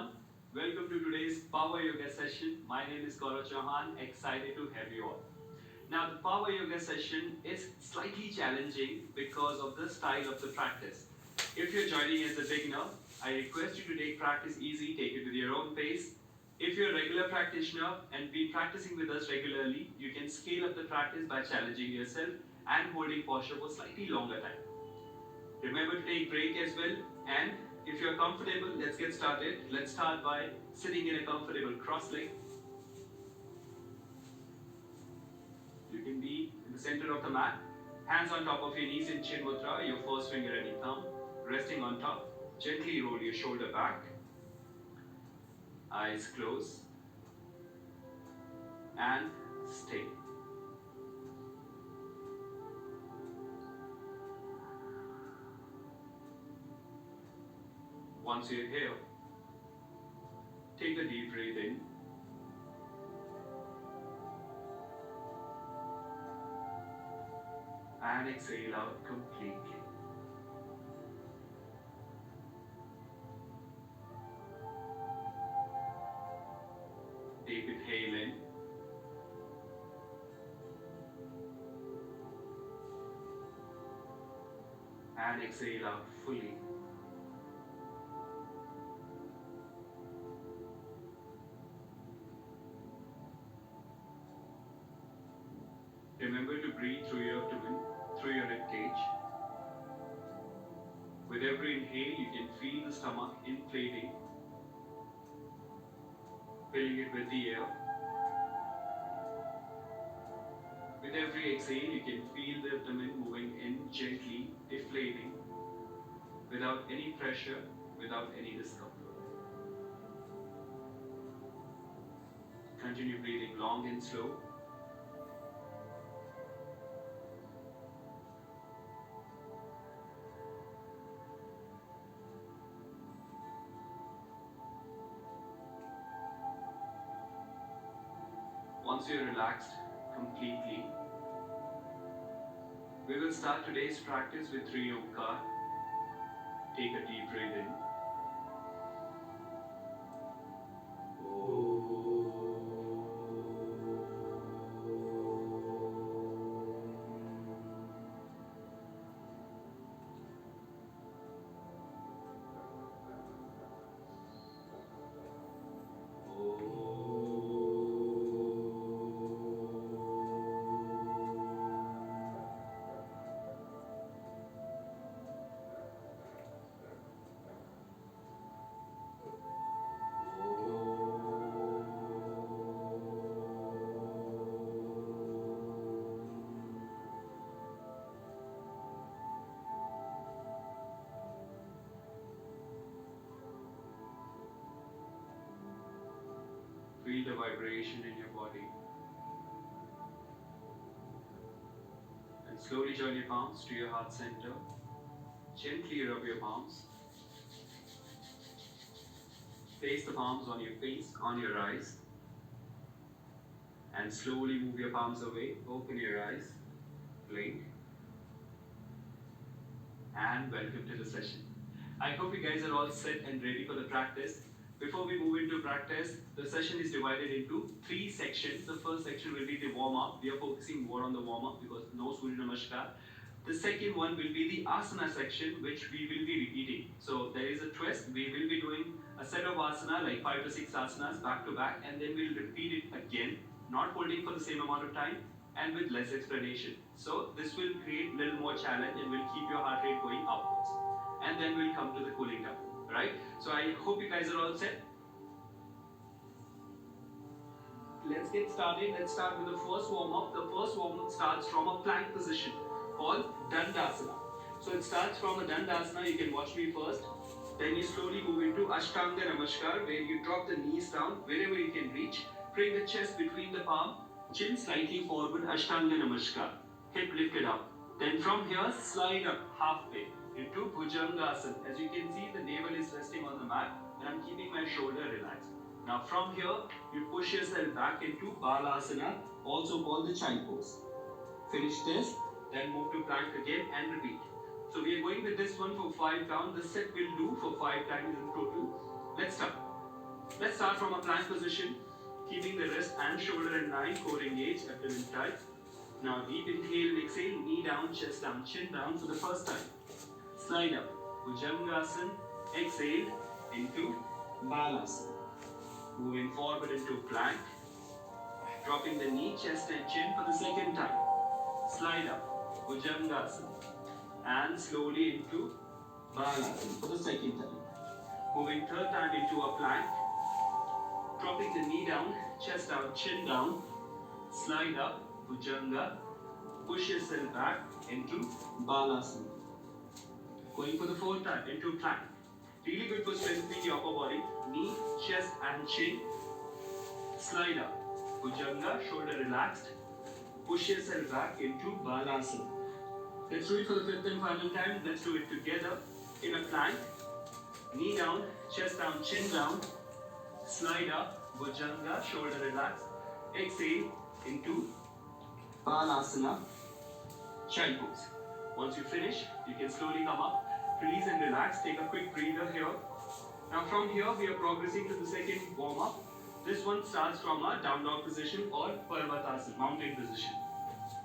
everyone. Welcome to today's Power Yoga session. My name is Gaurav Chauhan. Excited to have you all. Now, the Power Yoga session is slightly challenging because of the style of the practice. If you're joining as a beginner, I request you to take practice easy, take it with your own pace. If you're a regular practitioner and been practicing with us regularly, you can scale up the practice by challenging yourself and holding posture for slightly longer time. Remember to take break as well, and if you're comfortable, let's get started. Let's start by sitting in a comfortable cross leg. You can be in the center of the mat, hands on top of your knees in chin mudra, your first finger and your thumb resting on top. Gently roll your shoulder back, eyes closed, and stay. Once you're here, take a deep breath in and exhale out completely. Deep inhale in and exhale out fully. Remember to breathe through your abdomen, through your rib cage. With every inhale, you can feel the stomach inflating, filling it with the air. With every exhale, you can feel the abdomen moving in gently, deflating, without any pressure, without any discomfort. Continue breathing long and slow. Once you're relaxed completely, we will start today's practice with 3 Omkar. Take a deep breath in. Feel the vibration in your body. And slowly join your palms to your heart center. Gently rub your palms. Place the palms on your face, on your eyes. And slowly move your palms away. Open your eyes. Blink. And welcome to the session. I hope you guys are all set and ready for the practice. Before we move into practice, the session is divided into 3 sections. The first section will be the warm-up. We are focusing more on the warm-up because no Surya Namaskar. The second one will be the asana section, which we will be repeating. So there is a twist. We will be doing a set of asana, like 5 to 6 asanas back to back, and then we'll repeat it again, not holding for the same amount of time and with less explanation. So this will create a little more challenge and will keep your heart rate going upwards. And then we'll come to the cooling down. Right? So I hope you guys are all set. Let's get started. Let's start with the first warm-up. The first warm-up starts from a plank position called Dandasana. So it starts from a Dandasana. You can watch me first. Then you slowly move into Ashtanga Namaskar, where you drop the knees down wherever you can reach. Bring the chest between the palm, chin slightly forward, Ashtanga Namaskar. Hip lifted up. Then from here, slide up halfway into Bhujangasana. As you can see, the navel is resting on the mat and I'm keeping my shoulder relaxed. Now from here, you push yourself back into Balasana, also called the child pose. Finish this, then move to plank again and repeat. So we are going with this one for 5 count. The set will do for 5 times in total. Let's start. Let's start from a plank position, keeping the wrist and shoulder in line, core engaged, abdomen tight. Now deep inhale and exhale, knee down, chest down, chin down for the first time. Slide up, Bhujangasana, exhale into Balasana. Moving forward into plank, dropping the knee, chest and chin for the second time. Slide up, Bhujangasana, and slowly into Balasana for the second time. Moving third time into a plank, dropping the knee down, chest down, chin down, slide up, Bhujanga, push yourself back into Balasana. Going for the fourth time into plank. Really good for strengthening your upper body, knee, chest and chin. Slide up, Bhujanga, shoulder relaxed, push yourself back into Balasana. Let's do it for the fifth and final time. Let's do it together in a plank. Knee down, chest down, chin down. Slide up, Bhujanga, shoulder relaxed. Exhale into Balasana, child pose. Once you finish, you can slowly come up, release and relax. Take a quick breather here. Now from here, we are progressing to the second warm-up. This one starts from a down dog position or Parvatasana, mountain position.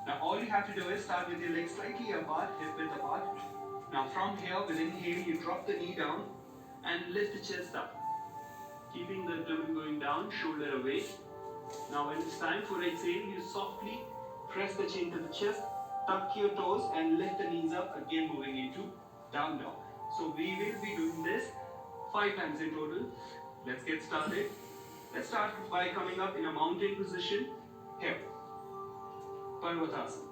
Now all you have to do is start with your legs slightly apart, hip width apart. Now from here, with inhale, you drop the knee down and lift the chest up. Keeping the abdomen going down, shoulder away. Now when it's time for exhale, you softly press the chin to the chest, tuck your toes and lift the knees up, again moving into down dog. So we will be doing this 5 times in total. Let's get started. Let's start by coming up in a mountain position here. Parvatasana.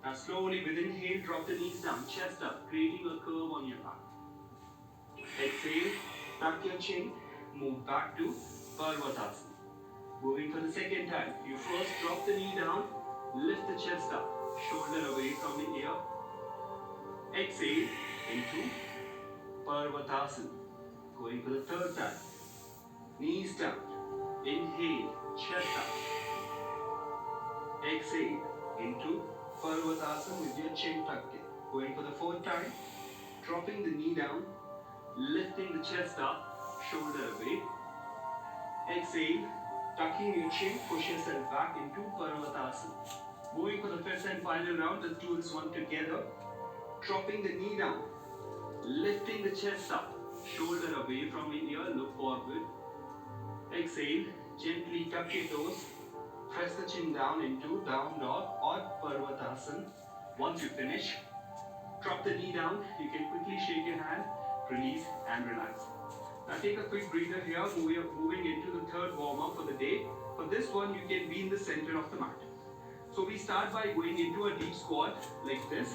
Now slowly with inhale, drop the knees down, chest up, creating a curve on your back. Exhale, tuck your chin, move back to Parvatasana. Moving for the second time, you first drop the knee down, lift the chest up, shoulder away from the ear. Exhale into Parvatasana. Going for the third time, knees down, inhale, chest up. Exhale into Parvatasana with your chin tucked in. Going for the fourth time, dropping the knee down, lifting the chest up, shoulder away. Exhale, tucking your chin, push yourself back into Parvatasana. Moving for the fifth and final round, let's do this one together. Dropping the knee down, lifting the chest up, shoulder away from your ear, look forward. Exhale, gently tuck your toes, press the chin down into down dog or Parvatasana. Once you finish, drop the knee down, you can quickly shake your hand, release and relax. Now take a quick breather here, moving into the third warm-up for the day. For this one, you can be in the center of the mat. So we start by going into a deep squat like this,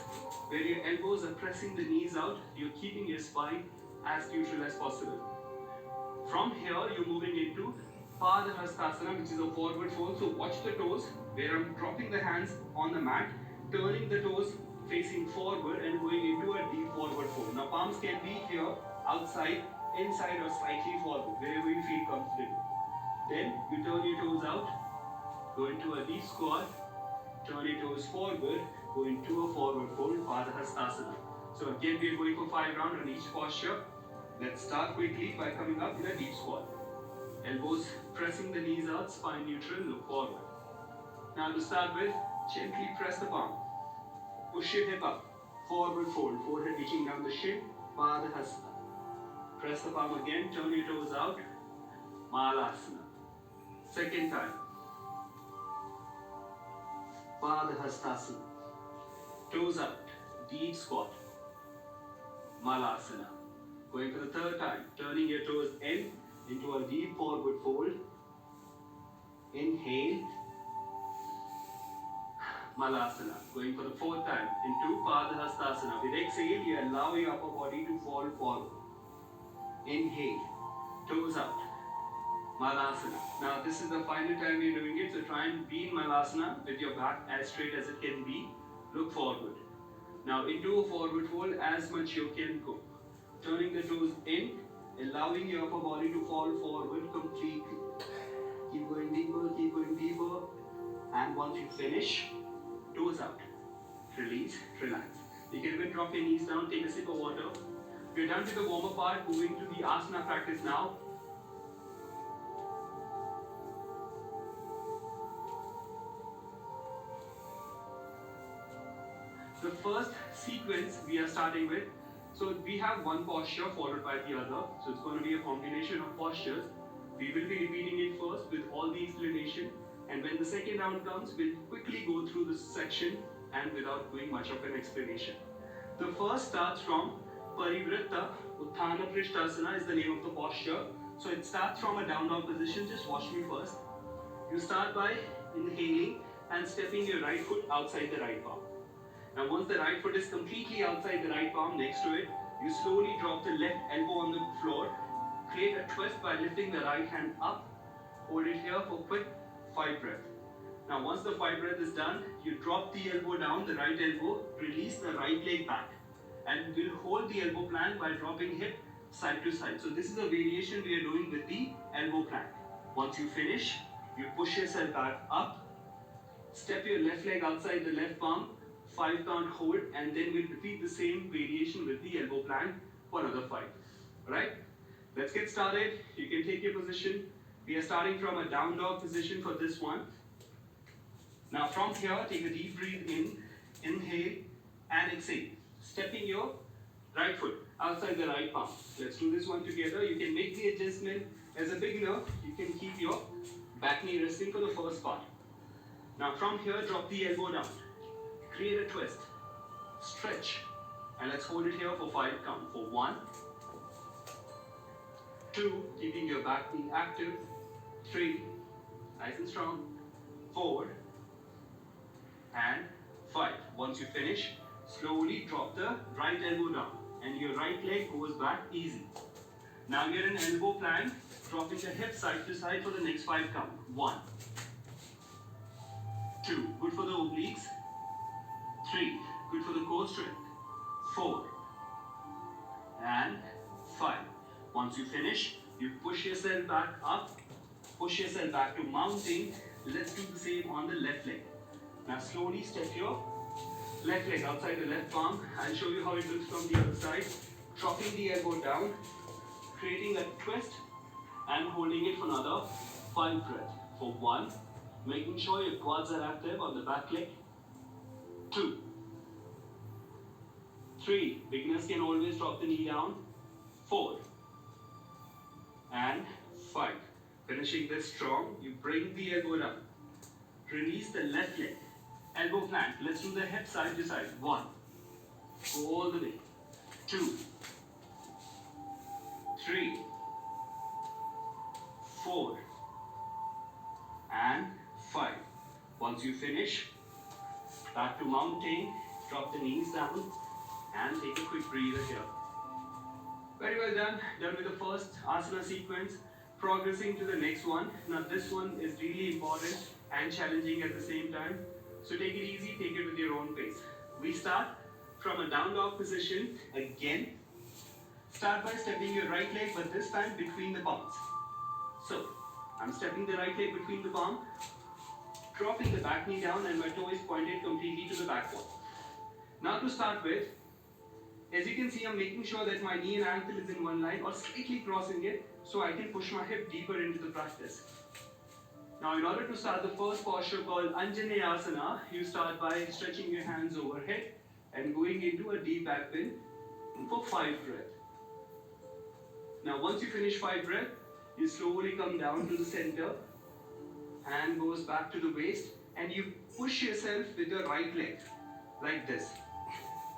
where your elbows are pressing the knees out, you're keeping your spine as neutral as possible. From here, you're moving into Padahastasana, which is a forward fold. So watch the toes, where I'm dropping the hands on the mat, turning the toes facing forward and going into a deep forward fold. Now palms can be here, outside, inside or slightly forward, wherever you feel comfortable. Then you turn your toes out, go into a deep squat, turn your toes forward, go into a forward fold, Padahastasana. So again, we are going for 5 rounds on each posture. Let's start quickly by coming up in a deep squat. Elbows pressing the knees out, spine neutral, look forward. Now to start with, gently press the palm. Push your hip up, forward fold, forehead reaching down the shin, Padahasana. Press the palm again, turn your toes out, Malasana. Second time. Padahastasana. Toes out, deep squat, Malasana. Going for the third time, turning your toes in into a deep forward fold. Inhale, Malasana. Going for the fourth time into Padahastasana. With exhale, you allow your upper body to fall forward. Inhale, toes out, Malasana. Now this is the final time you're doing it, so try and be in Malasana with your back as straight as it can be. Look forward. Now into a forward fold as much you can go. Turning the toes in, allowing your upper body to fall forward completely. Keep going deeper. And once you finish, toes out. Release, relax. You can even drop your knees down, take a sip of water. We're done with the warm-up part, moving to the asana practice now. The first sequence we are starting with, so we have one posture followed by the other. So it's going to be a combination of postures. We will be repeating it first with all the explanation, and when the second round comes, we'll quickly go through this section and without doing much of an explanation. The first starts from Parivritta Utthana Prishthasana is the name of the posture. So it starts from a down dog position. Just watch me first. You start by inhaling and stepping your right foot outside the right palm. Now once the right foot is completely outside the right palm next to it, you slowly drop the left elbow on the floor. Create a twist by lifting the right hand up. Hold it here for quick 5 breaths. Now once the 5 breath is done, you drop the elbow down, the right elbow, release the right leg back. And we'll hold the elbow plank by dropping hip side to side. So this is a variation we are doing with the elbow plank. Once you finish, you push yourself back up. Step your left leg outside the left palm, 5 count hold, and then we'll repeat the same variation with the elbow plank for another 5. Alright? Let's get started. You can take your position. We are starting from a down dog position for this one. Now from here, take a deep breath in, inhale and exhale. Stepping your right foot outside the right palm. Let's do this one together. You can make the adjustment. As a beginner, you can keep your back knee resting for the first part. Now from here, drop the elbow down. Create a twist. Stretch. And let's hold it here for 5 count. For 1, 2, keeping your back knee active. 3, nice and strong. 4, and 5. Once you finish, slowly drop the right elbow down and your right leg goes back easy. Now you're in elbow plank, dropping the hip side to side for the next 5 count. 1, 2, good for the obliques. 3, good for the core strength. 4, and 5. Once you finish, you push yourself back up, push yourself back to mounting. Let's do the same on the left leg. Now slowly step your left leg outside the left palm. I'll show you how it looks from the other side. Dropping the elbow down, creating a twist and holding it for another 5 breaths. For 1, making sure your quads are active on the back leg. 2, 3, beginners can always drop the knee down. 4, and 5. Finishing this strong, you bring the elbow down. Release the left leg. Elbow plank. Let's do the hip side to side. 1. Go all the way. 2, 3, 4, and 5. Once you finish, back to mountain. Drop the knees down and take a quick breather here. Very well done. Done with the first asana sequence. Progressing to the next one. Now this one is really important and challenging at the same time. So take it easy, take it with your own pace. We start from a down dog position again. Start by stepping your right leg, but this time between the palms. So I'm stepping the right leg between the palm, dropping the back knee down, and my toe is pointed completely to the back wall. Now to start with, as you can see, I'm making sure that my knee and ankle is in one line or slightly crossing it so I can push my hip deeper into the practice. Now in order to start the first posture called Anjanayasana, you start by stretching your hands overhead and going into a deep back bend for 5 breaths. Now once you finish 5 breaths, you slowly come down to the center, hand goes back to the waist, and you push yourself with your right leg like this.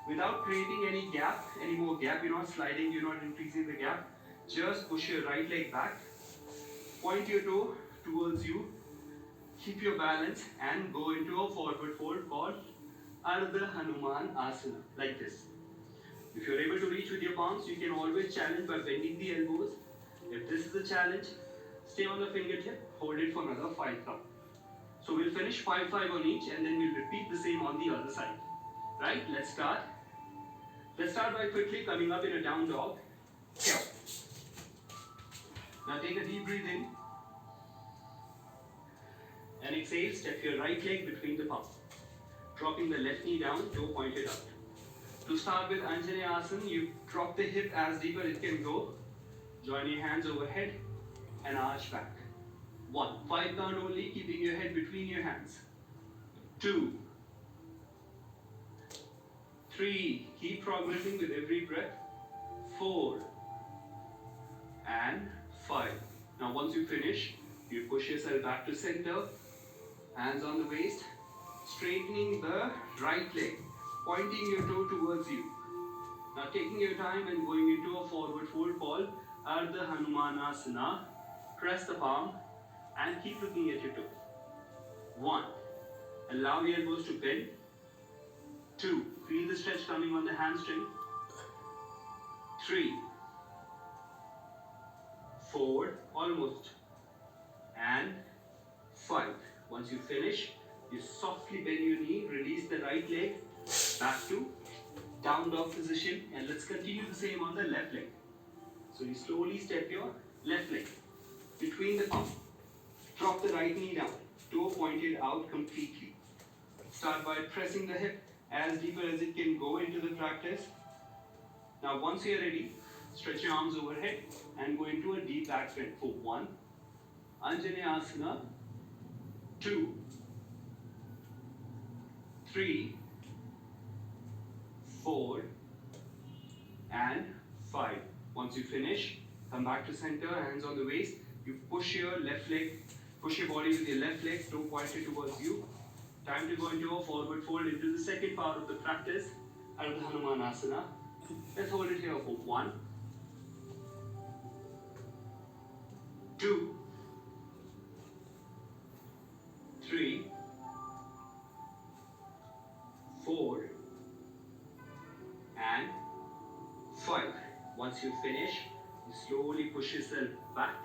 Without creating any gap, any more gap, you're not sliding, you're not increasing the gap. Just push your right leg back, point your toe towards you, keep your balance and go into a forward fold called Ardha Hanuman Asana, like this. If you're able to reach with your palms, you can always challenge by bending the elbows. If this is a challenge, stay on the fingertip, hold it for another 5 count. So we'll finish 5-5 on each and then we'll repeat the same on the other side. Right, let's start. Let's start by quickly coming up in a down dog. Here. Now take a deep breath in. And exhale, step your right leg between the palms. Dropping the left knee down, toe pointed out. To start with Anjanayasana, you drop the hip as deep as it can go. Join your hands overhead and arch back. 1, 5 count only, keeping your head between your hands. 2, 3. Keep progressing with every breath. 4. And 5. Now once you finish, you push yourself back to center. Hands on the waist. Straightening the right leg. Pointing your toe towards you. Now taking your time and going into a forward fold called Anjanayasana. Press the palm and keep looking at your toe. 1. Allow the elbows to bend. 2. Feel the stretch coming on the hamstring. 3. 4. Almost. And 5. Once you finish, you softly bend your knee, release the right leg, back to down dog position, and let's continue the same on the left leg. So you slowly step your left leg between the palm. Drop the right knee down, toe pointed out completely. Start by pressing the hip as deeper as it can go into the practice. Now once you are ready, stretch your arms overhead and go into a deep back bend for 1. Anjanayasana. 2. 3. 4. And 5. Once you finish, come back to center, hands on the waist. You push your left leg, push your body with your left leg, toe pointed towards you. Time to go into a forward fold into the second part of the practice, Anjanayasana. Let's hold it here for 1, 2, 3, 4, and 5. Once you finish, you slowly push yourself back,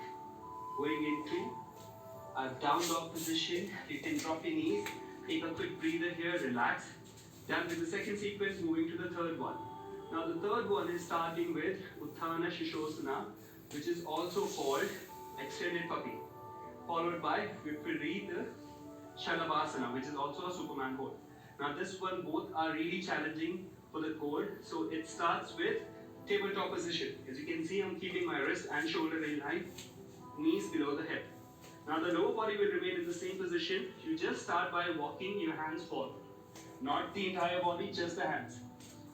going into a down dog position. You can drop your knees, take a quick breather here, relax. Done with the second sequence, moving to the third one. Now the third one is starting with Uttana Shavasana, which is also called extended puppy, followed by Viparita Shavasana, which is also a Superman hold. Now this one, both are really challenging for the core. So it starts with tabletop position. As you can see, I'm keeping my wrist and shoulder in line, knees below the hip. Now the lower body will remain in the same position. You just start by walking your hands forward. Not the entire body, just the hands.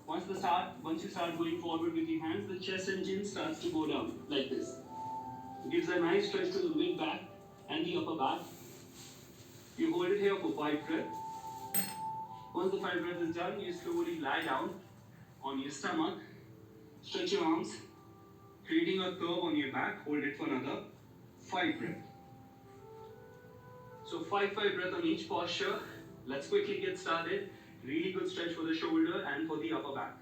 Once you start going forward with your hands, the chest and chin starts to go down like this. It gives a nice stretch to the mid back and the upper back. You hold it here for 5 breaths. Once the 5 breaths is done, you slowly lie down on your stomach. Stretch your arms, creating a curve on your back. Hold it for another 5 breaths. So 5 breaths on each posture. Let's quickly get started. Really good stretch for the shoulder and for the upper back.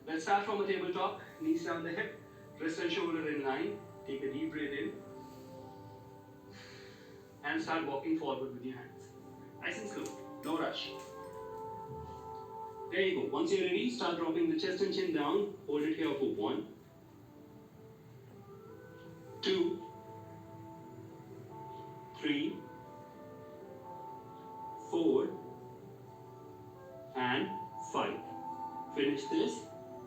Let's start from a tabletop. Knees down the hip, wrist and shoulder in line. Take a deep breath in. And start walking forward with your hands. Nice and slow. No rush. There you go. Once you're ready, start dropping the chest and chin down. Hold it here for 1, 2, 3, 4, and 5. Finish this.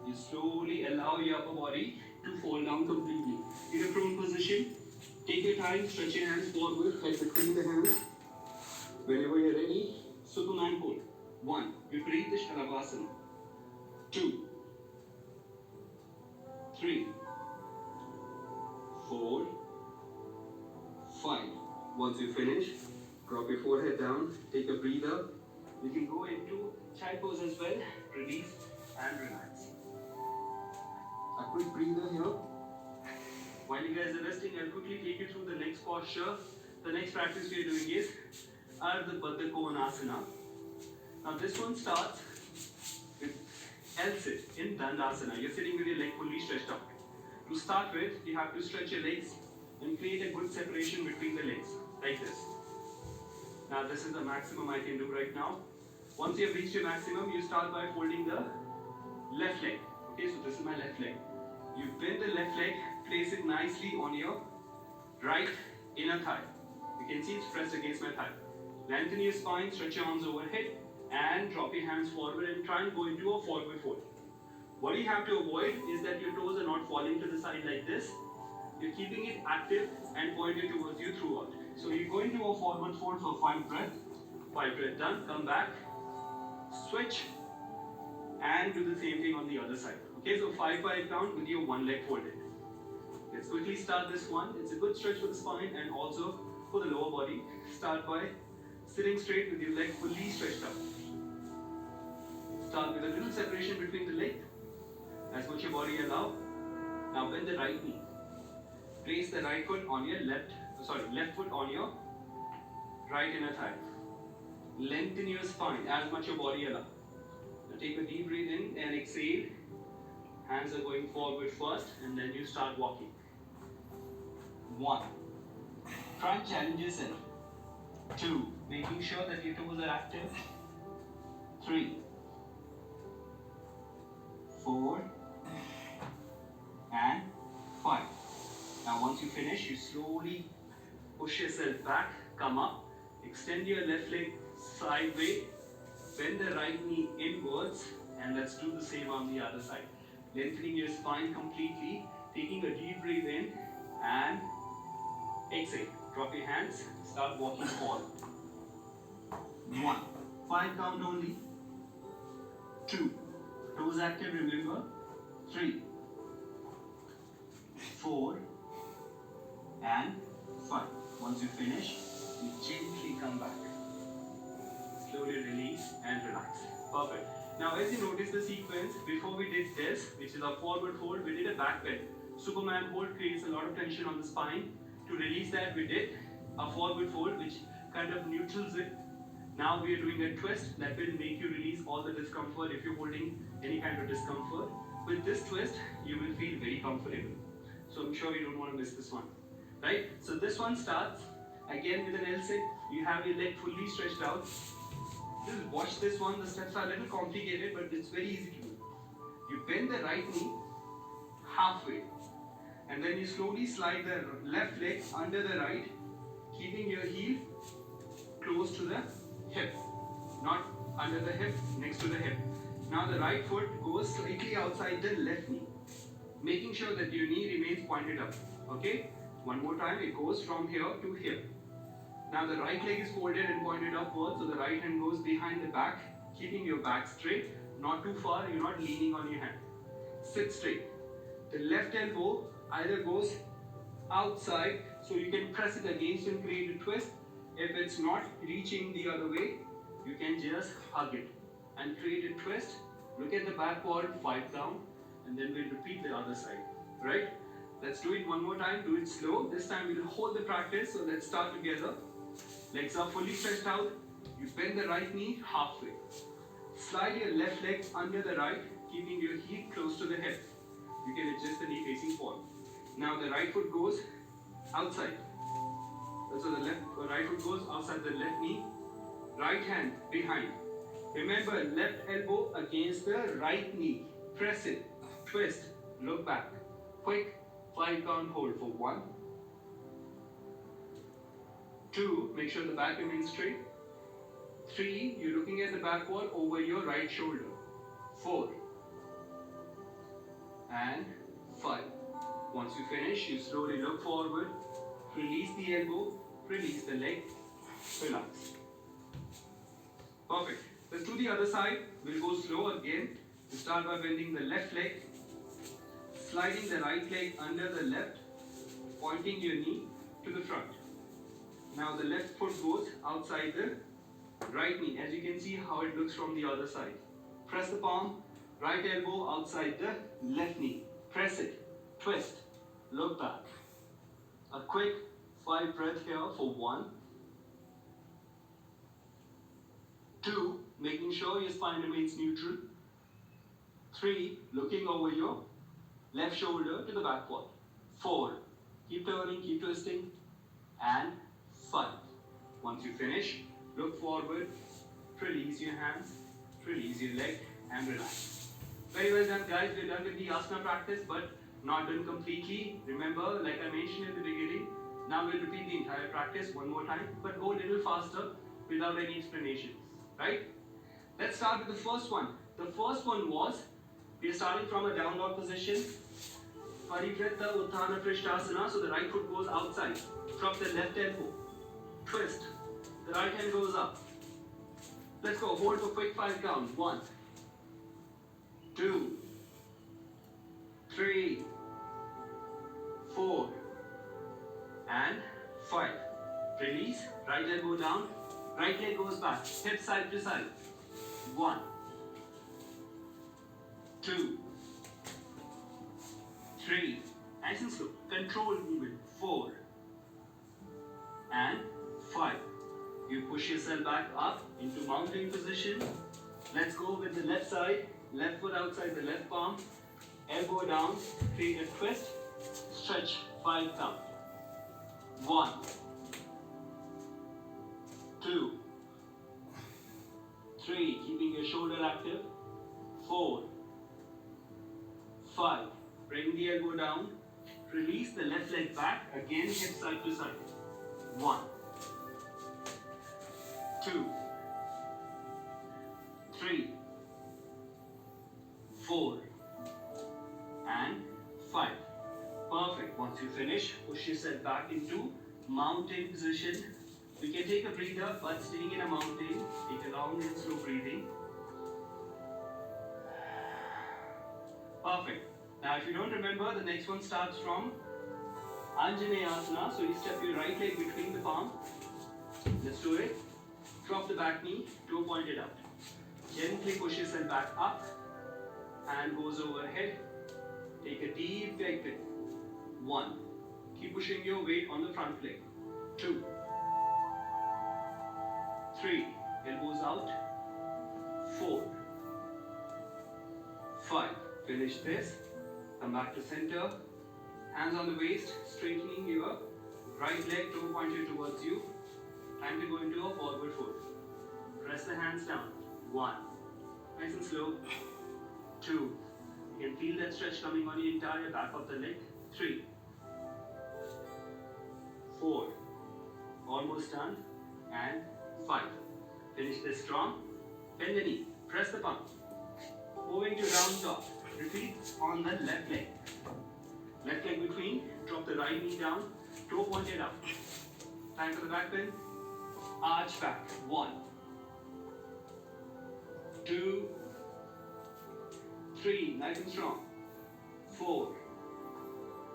You slowly allow your upper body to fall down completely. In a prone position, take your time, stretch your hands forward, head between the hands. Whenever you're ready, Superman hold. 1. Viparita Shavasana. 2, 3, 4, 5. Once you finish, drop your forehead down, take a breather. You can go into child pose as well. Release and relax. A quick breather here. While you guys are resting, I'll quickly take you through the next posture. The next practice we are doing is Ardha Baddha Konasana. Now this one starts with L-sit in Dandasana. You're sitting with your leg fully stretched out. To start with, you have to stretch your legs and create a good separation between the legs, like this. Now this is the maximum I can do right now. Once you have reached your maximum, you start by folding the left leg. Okay, so this is my left leg. You bend the left leg, place it nicely on your right inner thigh. You can see it's pressed against my thigh. Lengthen your spine, stretch your arms overhead, and drop your hands forward and try and go into a forward fold. What you have to avoid is that your toes are not falling to the side like this. You're keeping it active and pointed towards you throughout. So you go into a forward fold for 5 breaths. 5 breaths done. Come back. Switch. and do the same thing on the other side. Okay, so 5-5 count with your one leg folded. Let's quickly start this one. It's a good stretch for the spine and also for the lower body. Start by sitting straight with your leg fully stretched out. Start with a little separation between the leg, as much your body allow. Now bend the right knee. Place the right foot on your left foot on your right inner thigh. Lengthen your spine as much your body allow. Now take a deep breath in and exhale. Hands are going forward first and then you start walking. 1. Try and challenge yourself. 2. Making sure that your toes are active. 3. 4. And 5. Now once you finish, you slowly push yourself back, come up, extend your left leg sideways, bend the right knee inwards, and let's do the same on the other side. Lengthening your spine completely, taking a deep breath in and exhale. Drop your hands, start walking forward. 1. 5 count only. 2. Toes active, remember. 3. 4. And 5. Once you finish, you gently come back. Slowly release and relax. Perfect. Now as you notice the sequence, before we did this, which is our forward fold, we did a back bend. Superman hold creates a lot of tension on the spine. To release that, we did a forward fold, which kind of neutrals it. Now we are doing a twist that will make you release all the discomfort if you're holding any kind of discomfort. With this twist, you will feel very comfortable. So I'm sure you don't want to miss this one. Right? So this one starts again with an L sit. You have your leg fully stretched out. Just watch this one. The steps are a little complicated, but it's very easy to do. You bend the right knee halfway, and then you slowly slide the left leg under the right, keeping your heel close to the hip, not under the hip, next to the hip. Now the right foot goes slightly outside the left knee, making sure that your knee remains pointed up. Okay? One more time, it goes from here to here. Now the right leg is folded and pointed upwards, so the right hand goes behind the back, keeping your back straight, not too far, you're not leaning on your hand. Sit straight. The left elbow either goes outside, so you can press it against and create a twist. If it's not reaching the other way, you can just hug it and create a twist. Look at the back wall, 5 count, and then we'll repeat the other side. Right? Let's do it one more time. Do it slow. This time we'll hold the practice. So let's start together. Legs are fully stretched out. You bend the right knee halfway. Slide your left leg under the right, keeping your heel close to the hip. You can adjust the knee facing forward. Now the right foot goes outside. So the right foot goes outside the left knee. Right hand behind. Remember, left elbow against the right knee. Press it. Twist. Look back. Quick 5 count hold for 1. 2. Make sure the back remains straight. 3. You're looking at the back wall over your right shoulder. 4. And 5. Once you finish, you slowly look forward. Release the elbow. Release the leg. Relax. Perfect. Let's do the other side. We'll go slow again. We start by bending the left leg. Sliding the right leg under the left. Pointing your knee to the front. Now the left foot goes outside the right knee. As you can see how it looks from the other side. Press the palm. Right elbow outside the left knee. Press it. Twist. Look back. A quick 5 breath here for 1. 2. Making sure your spine remains neutral. 3. Looking over your left shoulder to the back wall. 4. Keep turning, keep twisting. And 5. Once you finish, look forward. Release your hands. Release your leg and relax. Very well done, guys. We're done with the asana practice, but not done completely. Remember, like I mentioned at the beginning, now we'll repeat the entire practice one more time, but go a little faster without any explanations. Right? Let's start with the first one. The first one was, we are starting from a down dog position. Parivritta Utthana Prishthasana. So the right foot goes outside. Drop the left elbow. Twist. The right hand goes up. Let's go. Hold for quick 5 count. 1, 2, 3, 4, and 5. Release, right elbow down, right leg goes back, hip side to side. 1, 2, 3, nice and slow, controlled movement. 4, and 5. You push yourself back up into mountain position. Let's go with the left side, left foot outside the left palm, elbow down, create a twist, stretch, 5 count. 1, 2, 3, keeping your shoulder active. 4, 5, bring the elbow down, release the left leg back, again hip side to side. 1, 2, 3, 4, and 5. Perfect. Once you finish, push yourself back into mountain position. We can take a breather, but staying in a mountain, take a long and slow breathing. Perfect. Now if you don't remember, the next one starts from Anjanayasana. So you step your right leg between the palm. Let's do it. Drop the back knee, toe pointed out. Gently push yourself back up. Hand goes overhead. Take a deep leg breath. 1. Keep pushing your weight on the front leg. 2, 3. Elbows out. 4, 5. Finish this. Come back to center. Hands on the waist, straightening your right leg, toe pointed towards you. Time to go into a forward fold. Press the hands down. 1. Nice and slow. 2. You can feel that stretch coming on the entire back of the leg. 3, 4. Almost done. And 5. Finish this strong. Bend the knee. Press the palm. Moving to round dog. Repeat on the left leg. Left leg between. Drop the right knee down. Toe pointed up. Time for the back bend. Arch back. 1, 2, 3. Nice and strong. 4,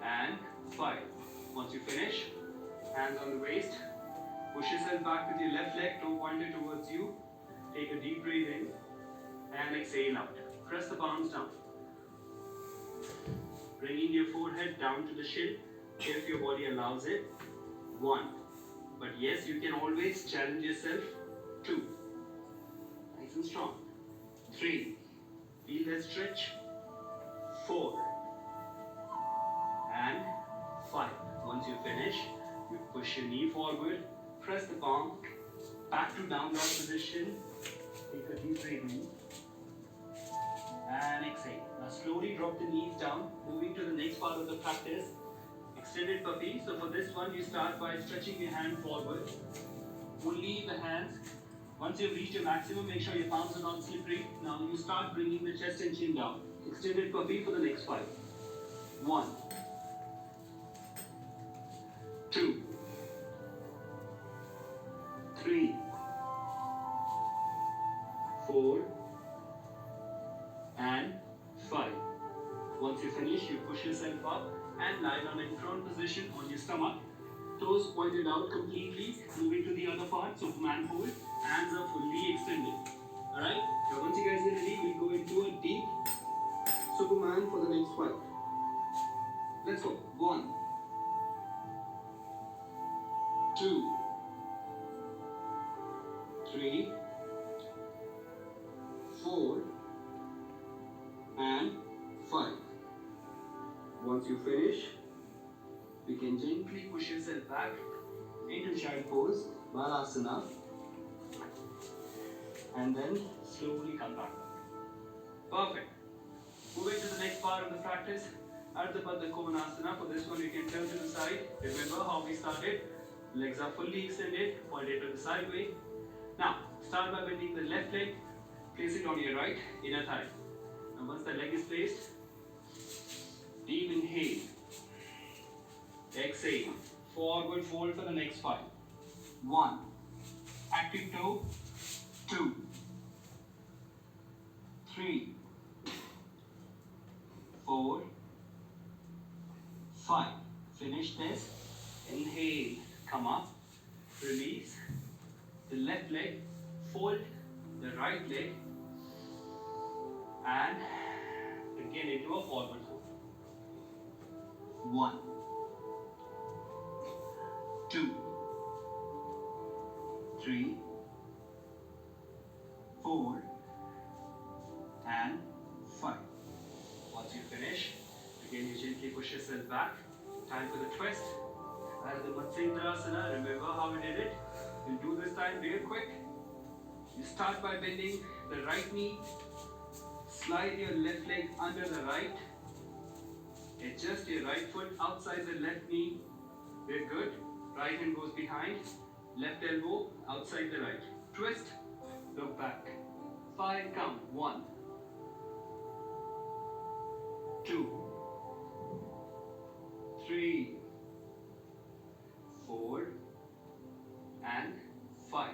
and 5. Once you finish, hands on the waist. Push yourself back with your left leg, toe pointed towards you. Take a deep breath in and exhale out. Press the palms down. Bringing your forehead down to the shin if your body allows it. 1. But yes, you can always challenge yourself. 2. Nice and strong. 3. Feel that stretch. 4. And 5. Once you finish, you push your knee forward. Press the palm. Back to down dog position. Take a deep breath in. And exhale. Now slowly drop the knees down. Moving to the next part of the practice. Extended puppy. So for this one, you start by stretching your hand forward. Only the hands. Once you've reached your maximum, make sure your palms are not slippery. Now you start bringing the chest and chin down. Extended puppy for the next 5. 1, 2, 3, 4, and 5. Once you finish, you push yourself up and lie down in prone position on your stomach. Toes pointed out completely. Moving to the other part, so man hold. Hands are fully extended. Alright? Now once you guys are ready, we'll go into a deep Superman for the next 5. Let's go. 1, 2, 3, 4, and 5. Once you finish, you can gently push yourself back into child pose, Balasana, and then slowly come back. Perfect. Moving to the next part of the practice, Ardha Baddha Konasana. For this one, you can turn to the side. Remember how we started. Legs are fully extended, pointed to the side way. Now, start by bending the left leg, place it on your right inner thigh. And once the leg is placed, deep inhale, exhale, forward fold for the next 5. 1, active toe, 2, 3, 4, 5. Finish this. Inhale, come up, release the left leg, fold the right leg, and again into a forward fold. 1, 2, 3, 4, and 5. Once you finish, again you gently push yourself back. Time for the twist. As the Matsyendrasana, remember how we did it? We'll do this time real quick. You start by bending the right knee, slide your left leg under the right, adjust your right foot outside the left knee. We're good. Right hand goes behind, left elbow outside the right. Twist, look back. 5, count. 1, 2, 3, 4, and 5.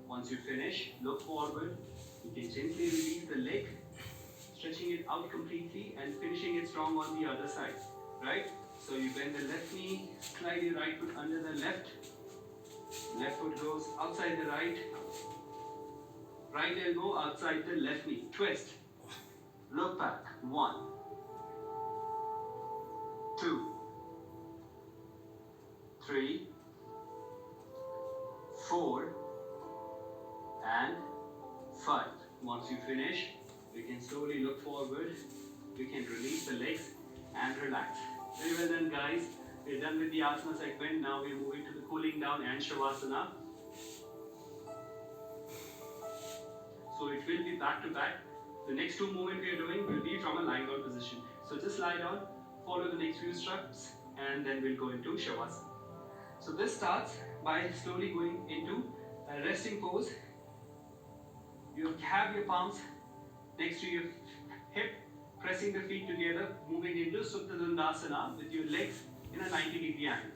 Once you finish, look forward. You can gently release the leg, stretching it out completely and finishing it strong on the other side. Right? So you bend the left knee, slide your right foot under the left. Left foot goes outside the right. Right elbow outside the left knee. Twist. Look back. 1, 2, 3, 4, and 5. Once you finish, you can slowly look forward. You can release the legs and relax. Very well done, guys. We're done with the asana segment. Now we're moving to the cooling down and Shavasana. So it will be back to back. The next 2 movements we are doing will be from a lying down position. So just lie down, follow the next few steps, and then we'll go into Shavasana. So this starts by slowly going into a resting pose. You have your palms next to your hip, pressing the feet together, moving into Supta Dandasana with your legs in a 90-degree angle.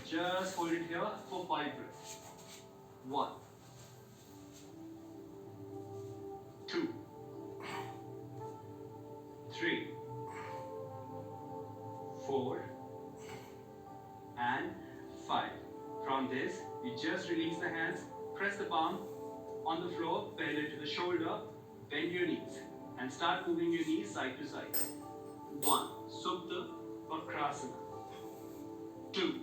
Just hold it here for 5 breaths. 1, 2, 3, 4, and 5. From this, you just release the hands, press the palm on the floor, parallel to the shoulder, bend your knees, and start moving your knees side to side. 1, Supta Vakrasana. 2,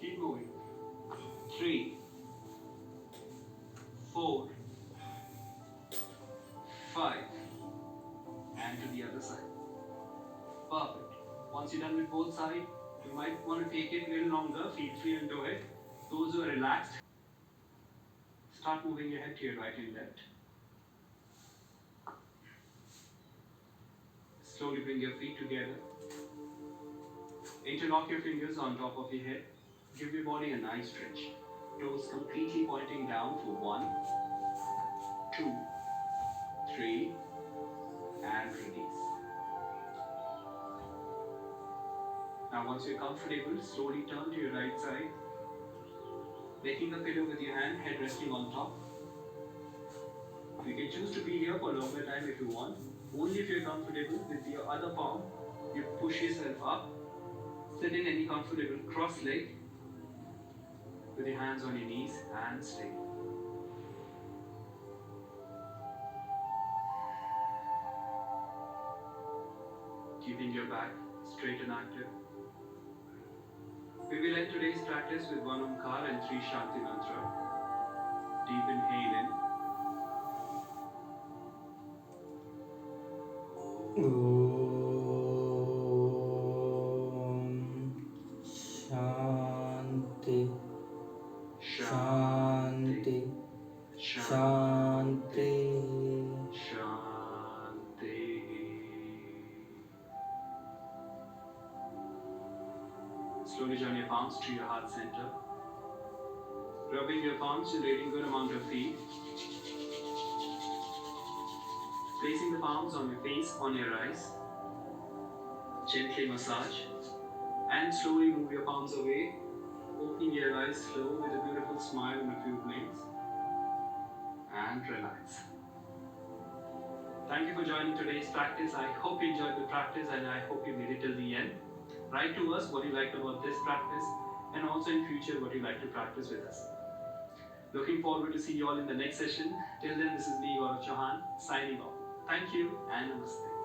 keep moving. 3, 4, 5, and to the other side. Perfect. Once you're done with both sides, you might want to take it a little longer. Feel free and do it. Those who are relaxed, start moving your head to your right and left. Slowly bring your feet together. Interlock your fingers on top of your head. Give your body a nice stretch. Toes completely pointing down for 1, 2, 3, and release. Now once you're comfortable, slowly turn to your right side, making a pillow with your hand, head resting on top. You can choose to be here for a longer time if you want. Only if you're comfortable. With your other palm, you push yourself up. Sit in any comfortable cross leg with your hands on your knees and stay. Keeping your back straight and active. We will end today's practice with 1 Omkar and 3 Shanti Mantra. Deep inhale in. Shanti, Shanti, Shanti, Shanti. Slowly join your palms to your heart center. Rubbing your palms, generating good amount of heat. Placing the palms on your face, on your eyes. Gently massage. And slowly move your palms away. Opening your eyes slow with a beautiful smile and a few blinks. And relax. Thank you for joining today's practice. I hope you enjoyed the practice and I hope you made it till the end. Write to us what you liked about this practice and also in future what you like to practice with us. Looking forward to see you all in the next session. Till then, this is me, Gaurav Chauhan, signing off. Thank you and namaste.